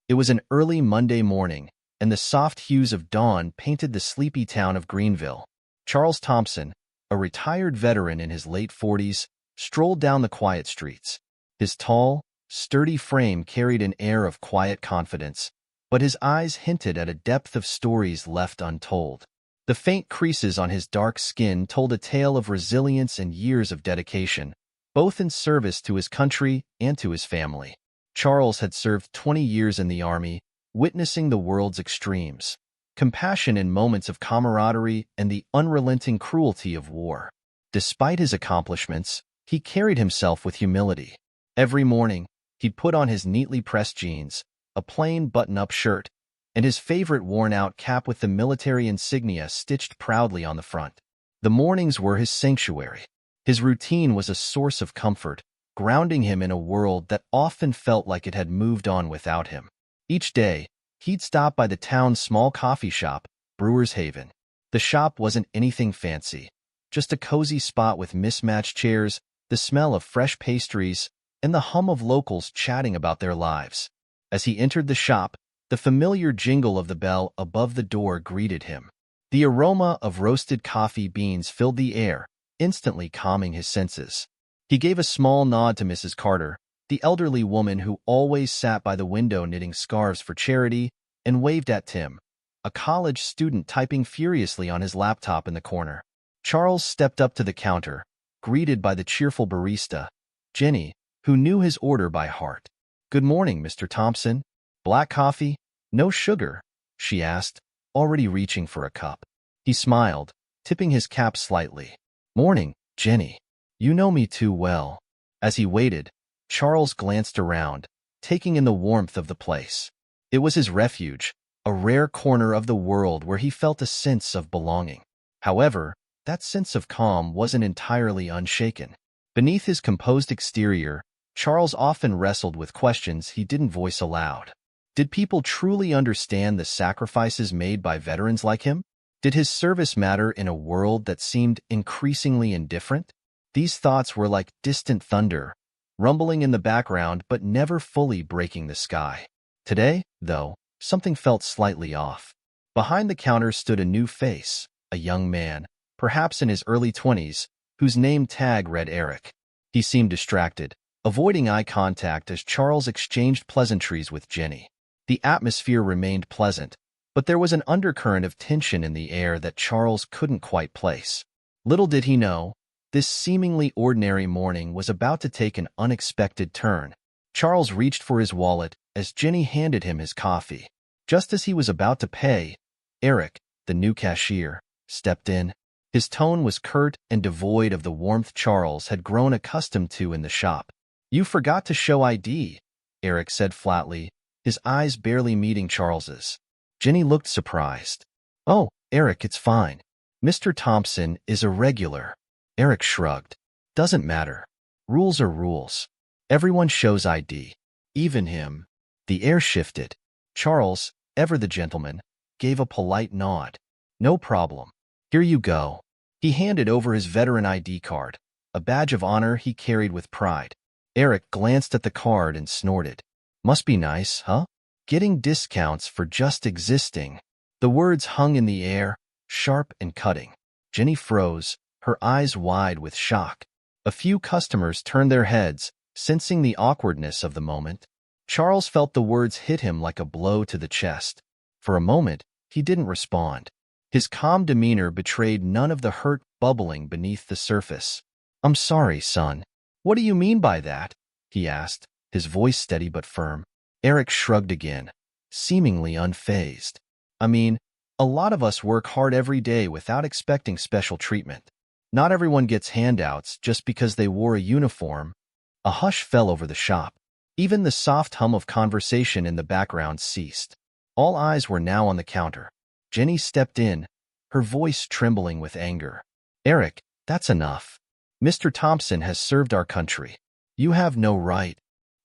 It was an early Monday morning, and the soft hues of dawn painted the sleepy town of Greenville. Charles Thompson, a retired veteran in his late 40s, strolled down the quiet streets. His tall, sturdy frame carried an air of quiet confidence, but his eyes hinted at a depth of stories left untold. The faint creases on his dark skin told a tale of resilience and years of dedication, both in service to his country and to his family. Charles had served 20 years in the Army, witnessing the world's extremes, compassion in moments of camaraderie and the unrelenting cruelty of war. Despite his accomplishments, he carried himself with humility. Every morning, he'd put on his neatly pressed jeans, a plain button-up shirt, and his favorite worn-out cap with the military insignia stitched proudly on the front. The mornings were his sanctuary. His routine was a source of comfort, grounding him in a world that often felt like it had moved on without him. Each day, he'd stop by the town's small coffee shop, Brewer's Haven. The shop wasn't anything fancy, just a cozy spot with mismatched chairs, the smell of fresh pastries, and the hum of locals chatting about their lives. As he entered the shop, the familiar jingle of the bell above the door greeted him. The aroma of roasted coffee beans filled the air, instantly calming his senses. He gave a small nod to Mrs. Carter, the elderly woman who always sat by the window knitting scarves for charity, and waved at Tim, a college student typing furiously on his laptop in the corner. Charles stepped up to the counter, greeted by the cheerful barista, Jenny, who knew his order by heart. "Good morning, Mr. Thompson. Black coffee? No sugar?" she asked, already reaching for a cup. He smiled, tipping his cap slightly. "Morning, Jenny. You know me too well." As he waited, Charles glanced around, taking in the warmth of the place. It was his refuge, a rare corner of the world where he felt a sense of belonging. However, that sense of calm wasn't entirely unshaken. Beneath his composed exterior, Charles often wrestled with questions he didn't voice aloud. Did people truly understand the sacrifices made by veterans like him? Did his service matter in a world that seemed increasingly indifferent? These thoughts were like distant thunder, rumbling in the background but never fully breaking the sky. Today, though, something felt slightly off. Behind the counter stood a new face, a young man, perhaps in his early 20s, whose name tag read Eric. He seemed distracted, avoiding eye contact as Charles exchanged pleasantries with Jenny. The atmosphere remained pleasant, but there was an undercurrent of tension in the air that Charles couldn't quite place. Little did he know, this seemingly ordinary morning was about to take an unexpected turn. Charles reached for his wallet as Jenny handed him his coffee. Just as he was about to pay, Eric, the new cashier, stepped in. His tone was curt and devoid of the warmth Charles had grown accustomed to in the shop. "You forgot to show ID," Eric said flatly, his eyes barely meeting Charles's. Jenny looked surprised. "Oh, Eric, it's fine. Mr. Thompson is a regular." Eric shrugged. "Doesn't matter. Rules are rules. Everyone shows ID. Even him." The air shifted. Charles, ever the gentleman, gave a polite nod. "No problem. Here you go." He handed over his veteran ID card, a badge of honor he carried with pride. Eric glanced at the card and snorted. "Must be nice, huh? Getting discounts for just existing." The words hung in the air, sharp and cutting. Jenny froze, her eyes wide with shock. A few customers turned their heads, sensing the awkwardness of the moment. Charles felt the words hit him like a blow to the chest. For a moment, he didn't respond. His calm demeanor betrayed none of the hurt bubbling beneath the surface. "I'm sorry, son. What do you mean by that?" he asked, his voice steady but firm. Eric shrugged again, seemingly unfazed. "I mean, a lot of us work hard every day without expecting special treatment. Not everyone gets handouts just because they wore a uniform." A hush fell over the shop. Even the soft hum of conversation in the background ceased. All eyes were now on the counter. Jenny stepped in, her voice trembling with anger. "Eric, that's enough. Mr. Thompson has served our country. You have no right."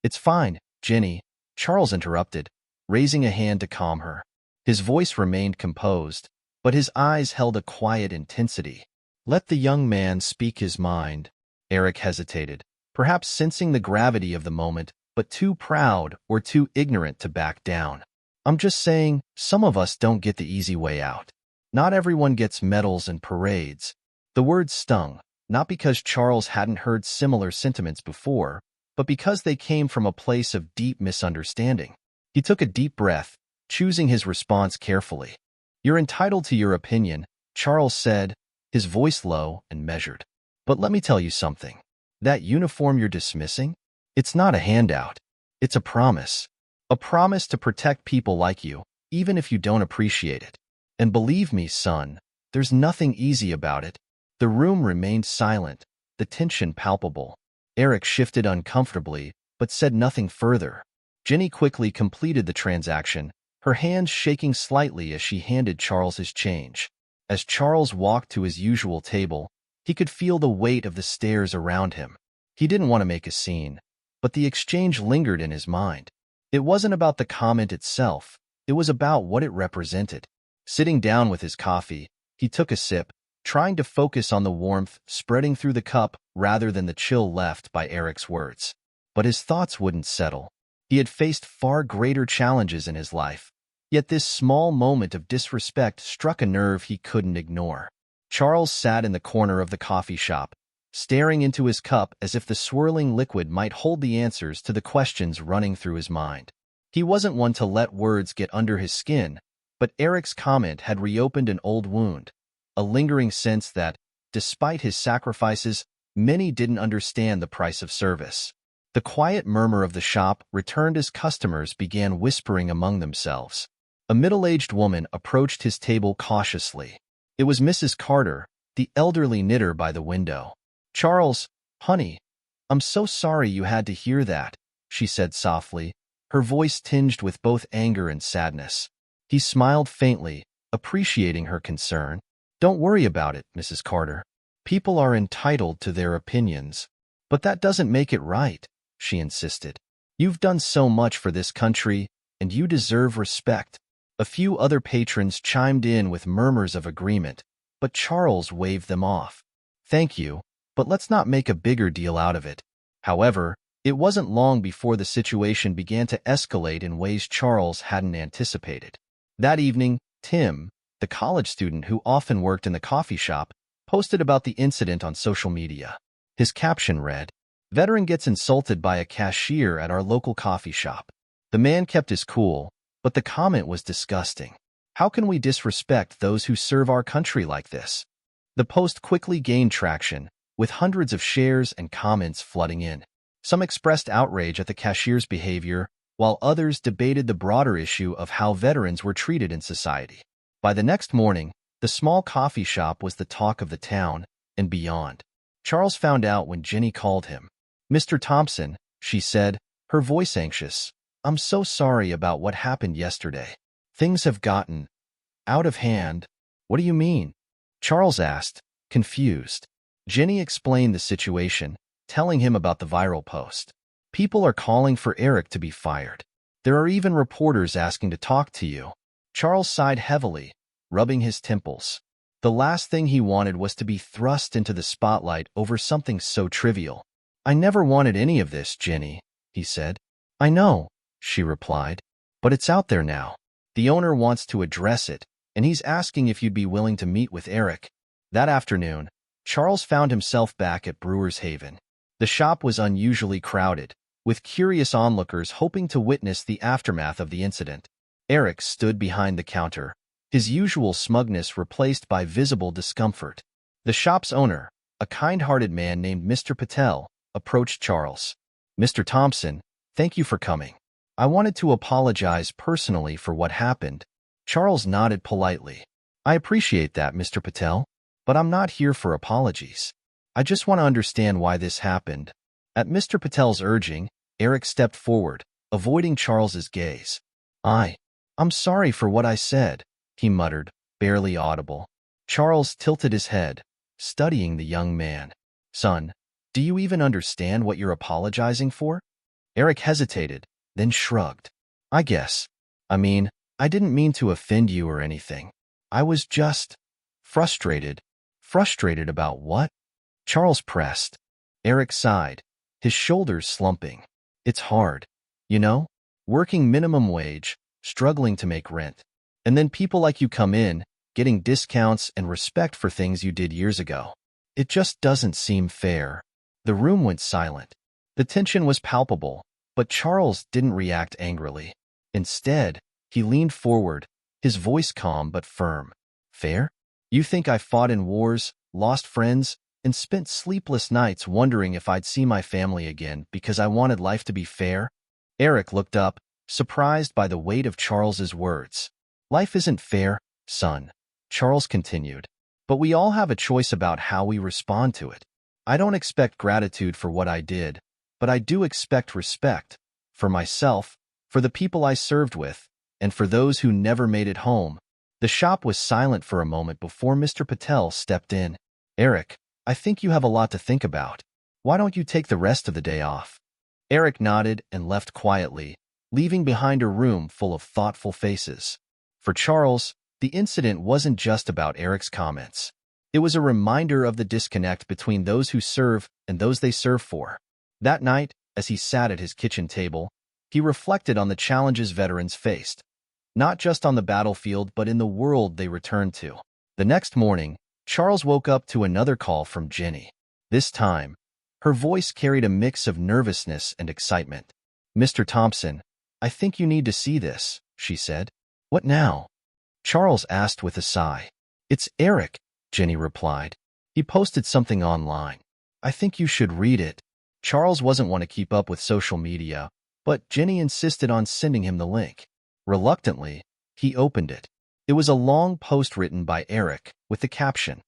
"It's fine, Jenny," Charles interrupted, raising a hand to calm her. His voice remained composed, but his eyes held a quiet intensity. "Let the young man speak his mind." Eric hesitated, perhaps sensing the gravity of the moment, but too proud or too ignorant to back down. I'm just saying, some of us don't get the easy way out. Not everyone gets medals and parades. The words stung, not because Charles hadn't heard similar sentiments before, but because they came from a place of deep misunderstanding. He took a deep breath, choosing his response carefully. "You're entitled to your opinion," Charles said, his voice low and measured. "But let me tell you something. That uniform you're dismissing? It's not a handout. It's a promise. A promise to protect people like you, even if you don't appreciate it. And believe me, son, there's nothing easy about it." The room remained silent, the tension palpable. Eric shifted uncomfortably, but said nothing further. Jenny quickly completed the transaction, her hands shaking slightly as she handed Charles his change. As Charles walked to his usual table, he could feel the weight of the stares around him. He didn't want to make a scene, but the exchange lingered in his mind. It wasn't about the comment itself, it was about what it represented. Sitting down with his coffee, he took a sip, trying to focus on the warmth spreading through the cup rather than the chill left by Eric's words. But his thoughts wouldn't settle. He had faced far greater challenges in his life, yet this small moment of disrespect struck a nerve he couldn't ignore. Charles sat in the corner of the coffee shop, staring into his cup as if the swirling liquid might hold the answers to the questions running through his mind. He wasn't one to let words get under his skin, but Eric's comment had reopened an old wound, a lingering sense that, despite his sacrifices, many didn't understand the price of service. The quiet murmur of the shop returned as customers began whispering among themselves. A middle-aged woman approached his table cautiously. It was Mrs. Carter, the elderly knitter by the window. "Charles, honey, I'm so sorry you had to hear that," she said softly, her voice tinged with both anger and sadness. He smiled faintly, appreciating her concern. "Don't worry about it, Mrs. Carter. People are entitled to their opinions. But that doesn't make it right," she insisted. "You've done so much for this country, and you deserve respect." A few other patrons chimed in with murmurs of agreement, but Charles waved them off. "Thank you, but let's not make a bigger deal out of it." However, it wasn't long before the situation began to escalate in ways Charles hadn't anticipated. That evening, Tim, the college student who often worked in the coffee shop, posted about the incident on social media. His caption read, "Veteran gets insulted by a cashier at our local coffee shop." The man kept his cool, but the comment was disgusting. How can we disrespect those who serve our country like this? The post quickly gained traction, with hundreds of shares and comments flooding in. Some expressed outrage at the cashier's behavior, while others debated the broader issue of how veterans were treated in society. By the next morning, the small coffee shop was the talk of the town and beyond. Charles found out when Jenny called him. "Mr. Thompson," she said, her voice anxious, "I'm so sorry about what happened yesterday. Things have gotten out of hand." "What do you mean?" Charles asked, confused. Jenny explained the situation, telling him about the viral post. "People are calling for Eric to be fired. There are even reporters asking to talk to you." Charles sighed heavily, rubbing his temples. The last thing he wanted was to be thrust into the spotlight over something so trivial. "I never wanted any of this, Jenny," he said. "I know," she replied, "but it's out there now. The owner wants to address it, and he's asking if you'd be willing to meet with Eric." That afternoon, Charles found himself back at Brewer's Haven. The shop was unusually crowded, with curious onlookers hoping to witness the aftermath of the incident. Eric stood behind the counter, his usual smugness replaced by visible discomfort. The shop's owner, a kind-hearted man named Mr. Patel, approached Charles. "Mr. Thompson, thank you for coming. I wanted to apologize personally for what happened." Charles nodded politely. "I appreciate that, Mr. Patel, but I'm not here for apologies. I just want to understand why this happened." At Mr. Patel's urging, Eric stepped forward, avoiding Charles's gaze. I'm sorry for what I said," he muttered, barely audible. Charles tilted his head, studying the young man. "Son, do you even understand what you're apologizing for?" Eric hesitated, then shrugged. I didn't mean to offend you or anything. I was just frustrated." "Frustrated about what?" Charles pressed. Eric sighed, his shoulders slumping. It's hard, you know? Working minimum wage, struggling to make rent. And then people like you come in, getting discounts and respect for things you did years ago. It just doesn't seem fair." The room went silent. The tension was palpable, but Charles didn't react angrily. Instead, he leaned forward, his voice calm but firm. "Fair? You think I fought in wars, lost friends, and spent sleepless nights wondering if I'd see my family again because I wanted life to be fair?" Eric looked up, surprised by the weight of Charles's words. "Life isn't fair, son," Charles continued, "but we all have a choice about how we respond to it. I don't expect gratitude for what I did, but I do expect respect, for myself, for the people I served with, and for those who never made it home." The shop was silent for a moment before Mr. Patel stepped in. "Eric, I think you have a lot to think about. Why don't you take the rest of the day off?" Eric nodded and left quietly, leaving behind a room full of thoughtful faces. For Charles, the incident wasn't just about Eric's comments. It was a reminder of the disconnect between those who serve and those they serve for. That night, as he sat at his kitchen table, he reflected on the challenges veterans faced, not just on the battlefield but in the world they returned to. The next morning, Charles woke up to another call from Jenny. This time, her voice carried a mix of nervousness and excitement. "Mr. Thompson, I think you need to see this," she said. "What now?" Charles asked with a sigh. "It's Eric," Jenny replied. "He posted something online. I think you should read it." Charles wasn't one to keep up with social media, but Jenny insisted on sending him the link. Reluctantly, he opened it. It was a long post written by Eric, with the caption,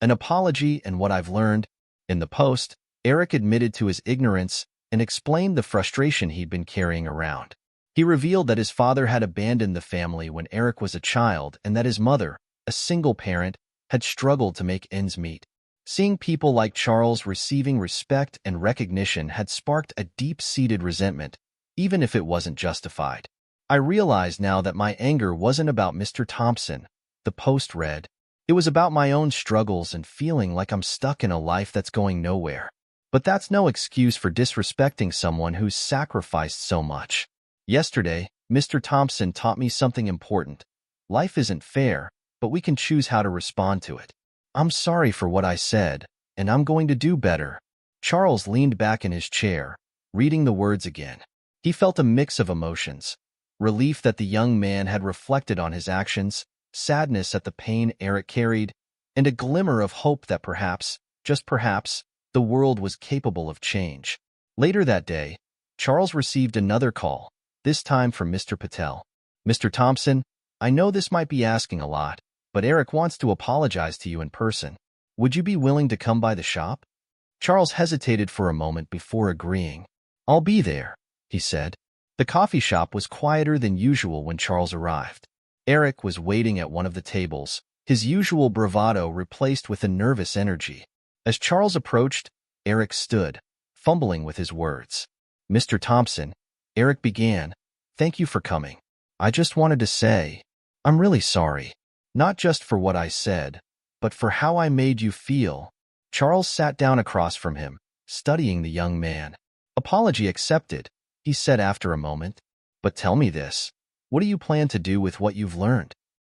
"An apology and what I've learned." In the post, Eric admitted to his ignorance and explained the frustration he'd been carrying around. He revealed that his father had abandoned the family when Eric was a child and that his mother, a single parent, had struggled to make ends meet. Seeing people like Charles receiving respect and recognition had sparked a deep-seated resentment, even if it wasn't justified. "I realize now that my anger wasn't about Mr. Thompson," the post read. "It was about my own struggles and feeling like I'm stuck in a life that's going nowhere. But that's no excuse for disrespecting someone who's sacrificed so much. Yesterday, Mr. Thompson taught me something important. Life isn't fair, but we can choose how to respond to it. I'm sorry for what I said, and I'm going to do better." Charles leaned back in his chair, reading the words again. He felt a mix of emotions: relief that the young man had reflected on his actions, sadness at the pain Eric carried, and a glimmer of hope that perhaps, just perhaps, the world was capable of change. Later that day, Charles received another call, this time from Mr. Patel. "Mr. Thompson, I know this might be asking a lot, but Eric wants to apologize to you in person. Would you be willing to come by the shop?" Charles hesitated for a moment before agreeing. "I'll be there," he said. The coffee shop was quieter than usual when Charles arrived. Eric was waiting at one of the tables, his usual bravado replaced with a nervous energy. As Charles approached, Eric stood, fumbling with his words. "Mr. Thompson," Eric began, "thank you for coming. I just wanted to say, I'm really sorry. Not just for what I said, but for how I made you feel." Charles sat down across from him, studying the young man. "Apology accepted," he said after a moment. "But tell me this. What do you plan to do with what you've learned?"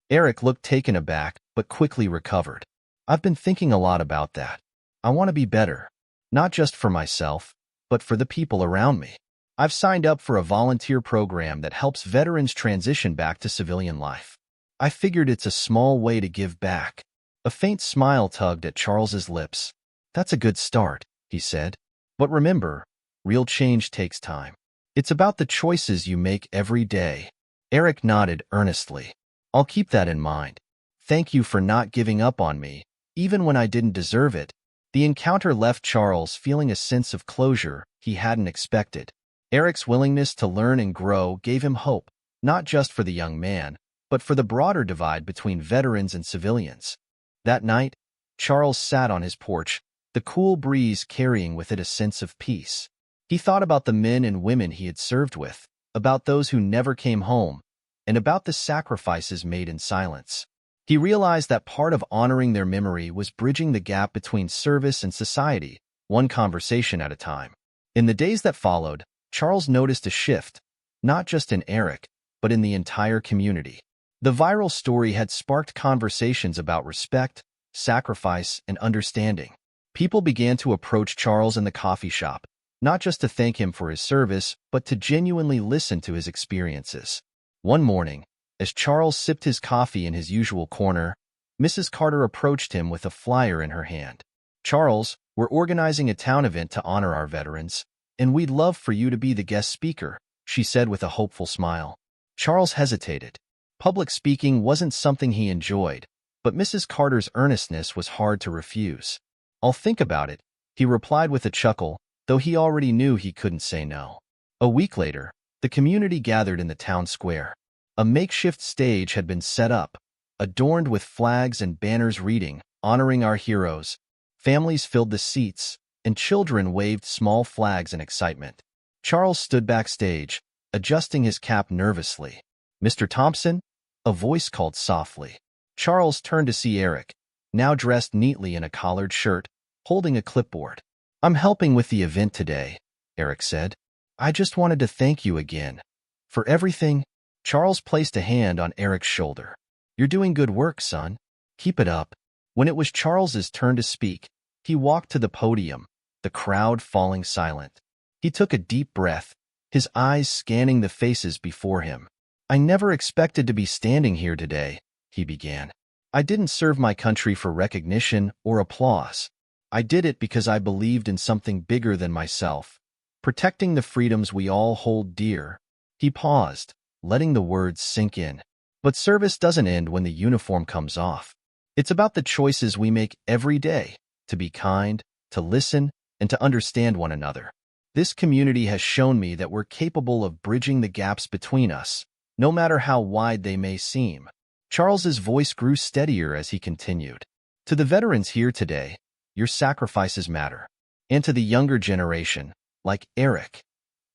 Eric looked taken aback, but quickly recovered. "I've been thinking a lot about that. I want to be better, not just for myself, but for the people around me. I've signed up for a volunteer program that helps veterans transition back to civilian life. I figured it's a small way to give back." A faint smile tugged at Charles's lips. "That's a good start," he said. "But remember, real change takes time. It's about the choices you make every day." Eric nodded earnestly. "I'll keep that in mind. Thank you for not giving up on me, even when I didn't deserve it." The encounter left Charles feeling a sense of closure he hadn't expected. Eric's willingness to learn and grow gave him hope, not just for the young man, but for the broader divide between veterans and civilians. That night, Charles sat on his porch, the cool breeze carrying with it a sense of peace. He thought about the men and women he had served with, about those who never came home, and about the sacrifices made in silence. He realized that part of honoring their memory was bridging the gap between service and society, one conversation at a time. In the days that followed, Charles noticed a shift, not just in Eric, but in the entire community. The viral story had sparked conversations about respect, sacrifice, and understanding. People began to approach Charles in the coffee shop, not just to thank him for his service, but to genuinely listen to his experiences. One morning, as Charles sipped his coffee in his usual corner, Mrs. Carter approached him with a flyer in her hand. "Charles, we're organizing a town event to honor our veterans, and we'd love for you to be the guest speaker," she said with a hopeful smile. Charles hesitated. Public speaking wasn't something he enjoyed, but Mrs. Carter's earnestness was hard to refuse. "I'll think about it," he replied with a chuckle, though he already knew he couldn't say no. A week later, the community gathered in the town square. A makeshift stage had been set up, adorned with flags and banners reading, "Honoring Our Heroes." Families filled the seats, and children waved small flags in excitement. Charles stood backstage, adjusting his cap nervously. "Mr. Thompson?" A voice called softly. Charles turned to see Eric, now dressed neatly in a collared shirt, holding a clipboard. "I'm helping with the event today," Eric said. "I just wanted to thank you again for everything." Charles placed a hand on Eric's shoulder. "You're doing good work, son. Keep it up." When it was Charles's turn to speak, he walked to the podium, the crowd falling silent. He took a deep breath, his eyes scanning the faces before him. "I never expected to be standing here today," he began. "I didn't serve my country for recognition or applause. I did it because I believed in something bigger than myself, protecting the freedoms we all hold dear." He paused, letting the words sink in. But service doesn't end when the uniform comes off. It's about the choices we make every day, to be kind, to listen, and to understand one another. This community has shown me that we're capable of bridging the gaps between us, no matter how wide they may seem. Charles's voice grew steadier as he continued. "To the veterans here today, your sacrifices matter. And to the younger generation, like Eric,"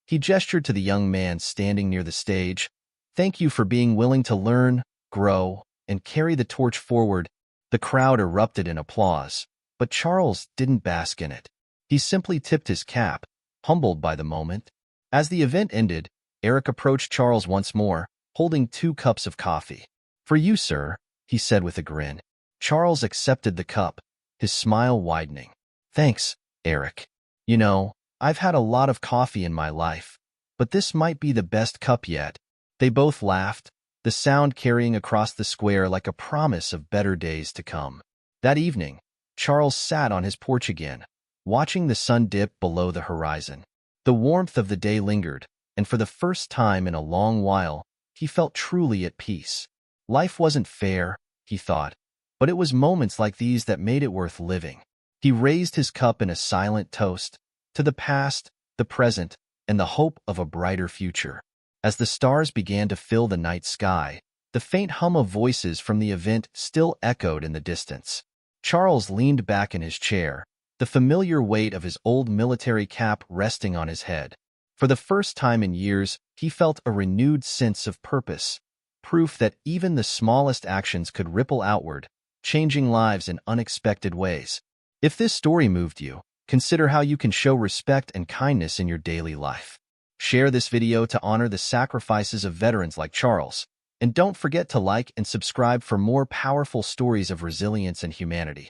he gestured to the young man standing near the stage, "thank you for being willing to learn, grow, and carry the torch forward." The crowd erupted in applause, but Charles didn't bask in it. He simply tipped his cap, humbled by the moment. As the event ended, Eric approached Charles once more, holding 2 cups of coffee. "For you, sir," he said with a grin. Charles accepted the cup, his smile widening. "Thanks, Eric. You know, I've had a lot of coffee in my life, but this might be the best cup yet." They both laughed, the sound carrying across the square like a promise of better days to come. That evening, Charles sat on his porch again, watching the sun dip below the horizon. The warmth of the day lingered, and for the first time in a long while, he felt truly at peace. Life wasn't fair, he thought, but it was moments like these that made it worth living. He raised his cup in a silent toast to the past, the present, and the hope of a brighter future. As the stars began to fill the night sky, the faint hum of voices from the event still echoed in the distance. Charles leaned back in his chair, the familiar weight of his old military cap resting on his head. For the first time in years, he felt a renewed sense of purpose, proof that even the smallest actions could ripple outward, changing lives in unexpected ways. If this story moved you, consider how you can show respect and kindness in your daily life. Share this video to honor the sacrifices of veterans like Charles, and don't forget to like and subscribe for more powerful stories of resilience and humanity.